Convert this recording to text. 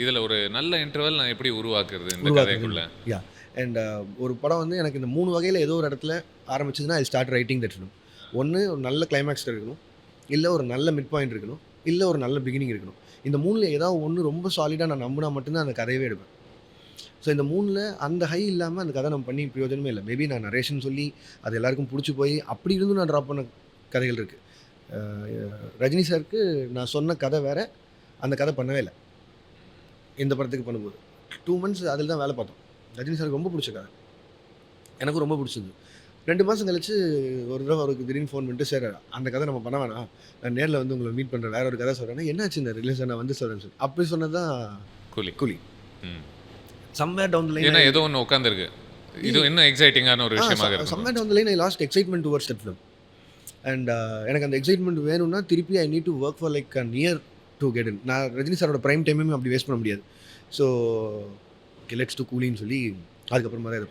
இதில் ஒரு நல்ல இன்டர்வல் நான் எப்படி உருவாக்குறது இந்த உருவாக்குறது. கதைக்குள்ள? யா அண்ட் ஒரு படம் வந்து எனக்கு இந்த 3 வகையில ஏதோ ஒரு இடத்துல ஆரம்பிச்சதுன்னா, I start writing that film. ஒண்ணு ஒரு நல்ல கிளைமாக்ஸ்ல இருக்கணும். இல்ல ஒரு நல்ல மிட் பாயிண்ட் இருக்கணும். இல்ல ஒரு நல்ல பிகினிங் இருக்கணும். இந்த 3ல ஏதாவது ஒண்ணு ரொம்ப சாலிடா நான் நம்புனா மட்டும் தான் அந்த கதையவே எடுப்பேன். ஸோ இந்த 3ல அந்த ஹை இல்லாம அந்த கதை நம்ம பண்ணி பிரயோஜனமே இல்ல. மேபி நான் நரேஷன் சொல்லி அது எல்லாருக்கும் புடிச்சு போய் அப்படி இருந்தும் நான் ட்ராப் பண்ண கதைகள் இருக்கு. அ ரஜினி சாருக்கு நான் சொன்ன கதை வேற. அந்த கதை பண்ணவே இல்ல. இந்த படத்துக்கு பண்ணும்போது. 2 மந்த்ஸ் அதில தான் வேலை பார்த்தோம். ரஜினி சாருக்கு ரொம்ப புடிச்ச கதை. எனக்கும் ரொம்ப புடிச்சது. 2 மாசம் கழிச்சு ஒரு தடவ அவருக்கு திடீர்னு ஃபோன் பண்ணிட்டு, "சார் அந்த கதை நம்ம பண்ண வேணாம். நான் நேர்ல வந்து உங்கள மீட் பண்றேன். வேற ஒரு கதை சொல்றேன்னா." "என்னாச்சு இந்த ரிலீஸ் நான் வந்து சொல்றேன்னு" சொல்லி. அப்படி சொன்னது தான் கூலி. கூலி. ம். சம்வேர் டவுன் தி லைன் ஏன்னா ஏதோ ஒண்ணு உட்காந்துருக்கு. இது இன்னும் எக்ஸைட்டிங்கான ஒரு விஷயமாக இருக்கும். Somewhere down the line I lost excitement towards that film. And எனக்கு அந்த எக்ஸைட்மென்ட் வேணும்னா திருப்பி I need to work for like an year to get in. நான் ரஜினி சாரோட பிரைம் டைமையும் அப்படி வேஸ்ட் பண்ண முடியாது. ஸோ ஓகே லெட்ஸ் டூ கூலின்னு சொல்லி அதுக்கப்புறமா தான் இது